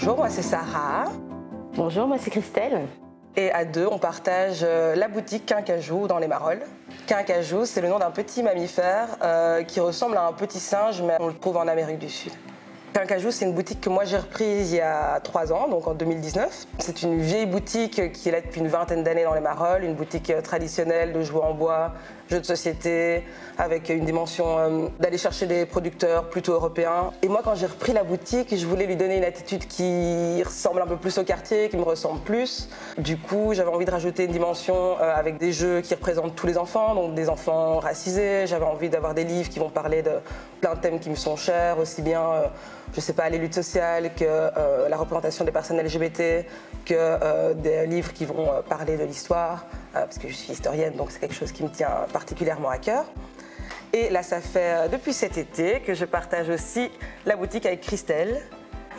Bonjour, moi c'est Sarah. Bonjour, moi c'est Christelle. Et à deux, on partage la boutique Quincajou dans les Marolles. Quincajou, c'est le nom d'un petit mammifère qui ressemble à un petit singe, mais on le trouve en Amérique du Sud. Quincajou, c'est une boutique que moi j'ai reprise il y a 3 ans, donc en 2019. C'est une vieille boutique qui est là depuis une vingtaine d'années dans les Marolles, une boutique traditionnelle de jouets en bois, jeux de société, avec une dimension d'aller chercher des producteurs plutôt européens. Et moi, quand j'ai repris la boutique, je voulais lui donner une attitude qui ressemble un peu plus au quartier, qui me ressemble plus. Du coup, j'avais envie de rajouter une dimension avec des jeux qui représentent tous les enfants, donc des enfants racisés. J'avais envie d'avoir des livres qui vont parler de plein de thèmes qui me sont chers, aussi bien je sais pas, les luttes sociales, que la représentation des personnes LGBT, que des livres qui vont parler de l'histoire, parce que je suis historienne, donc c'est quelque chose qui me tient particulièrement à cœur. Et là, ça fait depuis cet été que je partage aussi la boutique avec Christelle.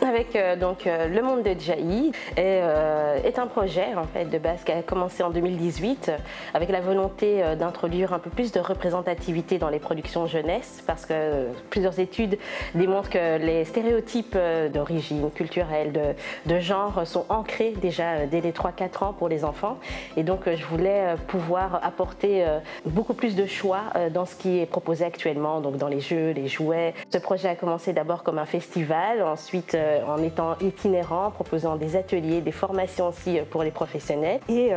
Avec Le Monde de Djaï est un projet en fait de base qui a commencé en 2018 avec la volonté d'introduire un peu plus de représentativité dans les productions jeunesse parce que plusieurs études démontrent que les stéréotypes d'origine culturelle, de genre sont ancrés déjà dès les 3-4 ans pour les enfants et donc je voulais pouvoir apporter beaucoup plus de choix dans ce qui est proposé actuellement, donc dans les jeux, les jouets. Ce projet a commencé d'abord comme un festival, ensuite en étant itinérant, proposant des ateliers, des formations aussi pour les professionnels. Et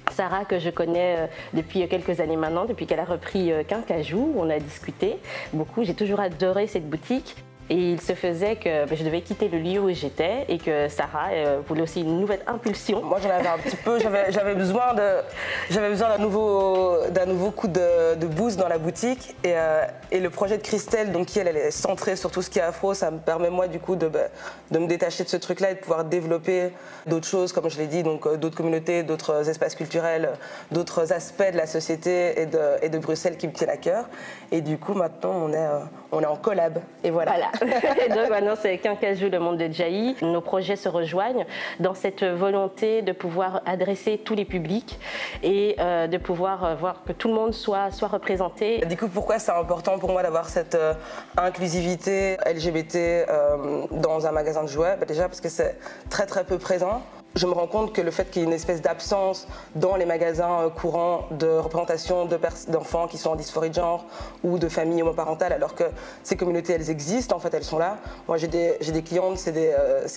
Sarah, que je connais depuis quelques années maintenant, depuis qu'elle a repris Quincajou, on a discuté beaucoup. J'ai toujours adoré cette boutique. Et il se faisait que je devais quitter le lieu où j'étais et que Sarah voulait aussi une nouvelle impulsion. Moi, j'en avais un petit peu, j'avais besoin d'un nouveau coup de boost dans la boutique. Et le projet de Christelle, donc elle est centrée sur tout ce qui est afro, ça me permet moi du coup de me détacher de ce truc-là et de pouvoir développer d'autres choses, comme je l'ai dit, donc d'autres communautés, d'autres espaces culturels, d'autres aspects de la société et de Bruxelles qui me tiennent à cœur. Et du coup, maintenant, on est en collab. Et voilà. Et donc maintenant c'est Quincajou, le monde de Djaï. Nos projets se rejoignent dans cette volonté de pouvoir adresser tous les publics et de pouvoir voir que tout le monde soit représenté. Du coup, pourquoi c'est important pour moi d'avoir cette inclusivité LGBT dans un magasin de jouets? Déjà parce que c'est très très peu présent. Je me rends compte que le fait qu'il y ait une espèce d'absence dans les magasins courants de représentation d'enfants qui sont en dysphorie de genre ou de familles homoparentales, alors que ces communautés, elles existent, en fait, elles sont là. Moi, j'ai des clientes, c'est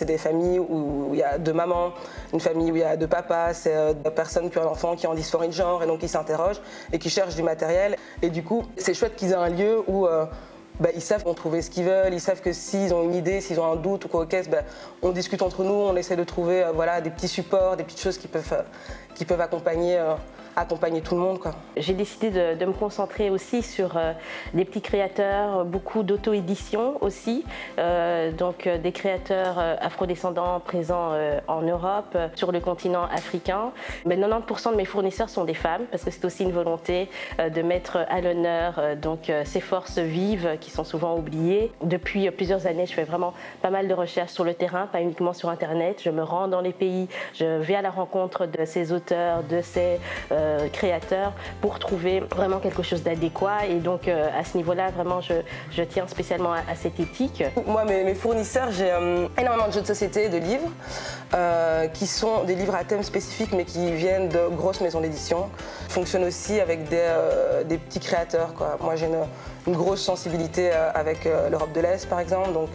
des familles où il y a 2 mamans, une famille où il y a 2 papas, c'est des personnes qui ont un enfant qui est en dysphorie de genre et donc qui s'interrogent et qui cherchent du matériel. Et du coup, c'est chouette qu'ils aient un lieu où ils savent qu'on trouver ce qu'ils veulent, ils savent que s'ils ont une idée, s'ils ont un doute ou quoi aux caisses, on discute entre nous, on essaie de trouver des petits supports, des petites choses qui peuvent accompagner tout le monde, quoi. J'ai décidé de me concentrer aussi sur des petits créateurs, beaucoup d'auto-édition aussi, donc des créateurs afrodescendants présents en Europe, sur le continent africain. Mais 90% de mes fournisseurs sont des femmes parce que c'est aussi une volonté de mettre à l'honneur ces forces vives qui sont souvent oubliées. Depuis plusieurs années, je fais vraiment pas mal de recherches sur le terrain, pas uniquement sur Internet. Je me rends dans les pays, je vais à la rencontre de ces auteurs, de ces créateurs pour trouver vraiment quelque chose d'adéquat et donc à ce niveau-là vraiment je tiens spécialement à cette éthique. Moi mes fournisseurs, j'ai énormément de jeux de société et de livres qui sont des livres à thème spécifique mais qui viennent de grosses maisons d'édition. Je fonctionne aussi avec des petits créateurs, quoi. Moi j'ai une grosse sensibilité avec l'Europe de l'Est par exemple, donc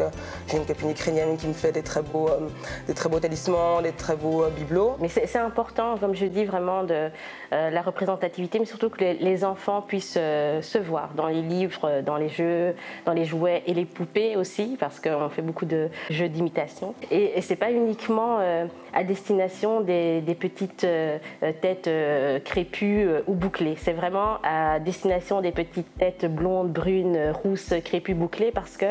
j'ai une copine ukrainienne qui me fait des très beaux talismans, des très beaux bibelots. Mais c'est important, comme je dis, vraiment de la représentativité, mais surtout que les enfants puissent se voir dans les livres, dans les jeux, dans les jouets et les poupées aussi, parce qu'on fait beaucoup de jeux d'imitation. Et c'est pas uniquement à destination des petites têtes crépues ou bouclées, c'est vraiment à destination des petites têtes blondes, brunes, rousses, crépues, bouclées, parce que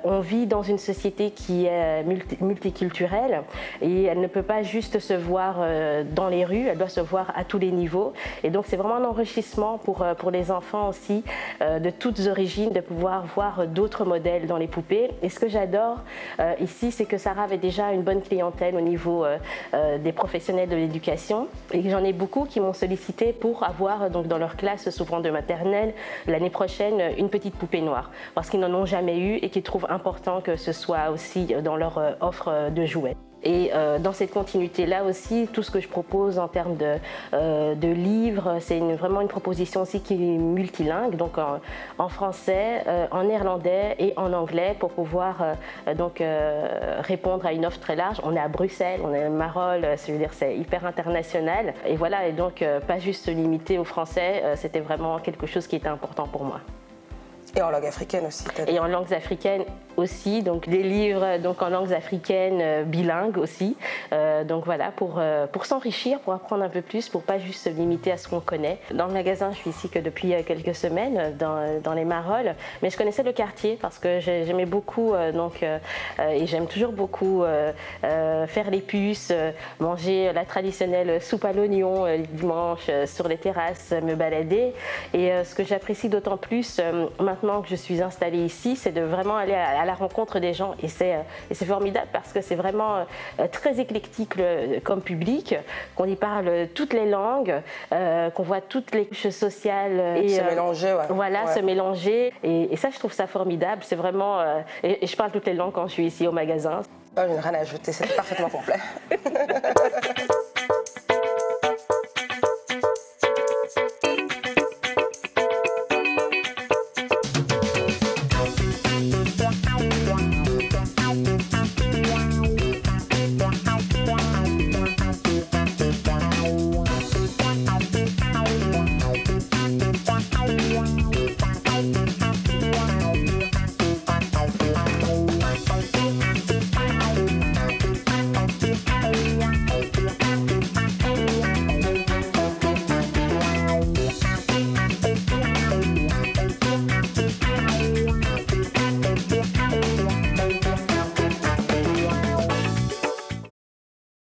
on vit dans une société qui est multiculturelle et elle ne peut pas juste se voir dans les rues, elle doit se voir à tous les niveau. Et donc c'est vraiment un enrichissement pour les enfants aussi, de toutes origines, de pouvoir voir d'autres modèles dans les poupées. Et ce que j'adore ici, c'est que Sarah avait déjà une bonne clientèle au niveau des professionnels de l'éducation. Et j'en ai beaucoup qui m'ont sollicité pour avoir donc, dans leur classe, souvent de maternelle, l'année prochaine, une petite poupée noire. Parce qu'ils n'en ont jamais eu et qu'ils trouvent important que ce soit aussi dans leur offre de jouets. Et dans cette continuité-là aussi, tout ce que je propose en termes de livres, c'est vraiment une proposition aussi qui est multilingue, donc en français, en néerlandais et en anglais pour pouvoir répondre à une offre très large. On est à Bruxelles, on est à Marolles, je veux dire, c'est hyper international. Et voilà, et donc pas juste limité au français, c'était vraiment quelque chose qui était important pour moi. Et en langue africaine aussi. Et en langues africaines aussi, donc des livres donc en langues africaines bilingues aussi. Donc voilà, pour s'enrichir, pour apprendre un peu plus, pour pas juste se limiter à ce qu'on connaît. Dans le magasin, je suis ici que depuis quelques semaines, dans les Marolles, mais je connaissais le quartier parce que j'aimais beaucoup, et j'aime toujours beaucoup faire les puces, manger la traditionnelle soupe à l'oignon le dimanche sur les terrasses, me balader. Et ce que j'apprécie d'autant plus maintenant que je suis installée ici, c'est de vraiment aller à la rencontre des gens. Et c'est formidable parce que c'est vraiment très éclectique comme public, qu'on y parle toutes les langues, qu'on voit toutes les couches sociales. Et se mélanger, ouais. Voilà, ouais. se mélanger. Et ça, je trouve ça formidable. C'est vraiment... et je parle toutes les langues quand je suis ici au magasin. Oh, je n'ai rien à ajouter, c'est parfaitement complet.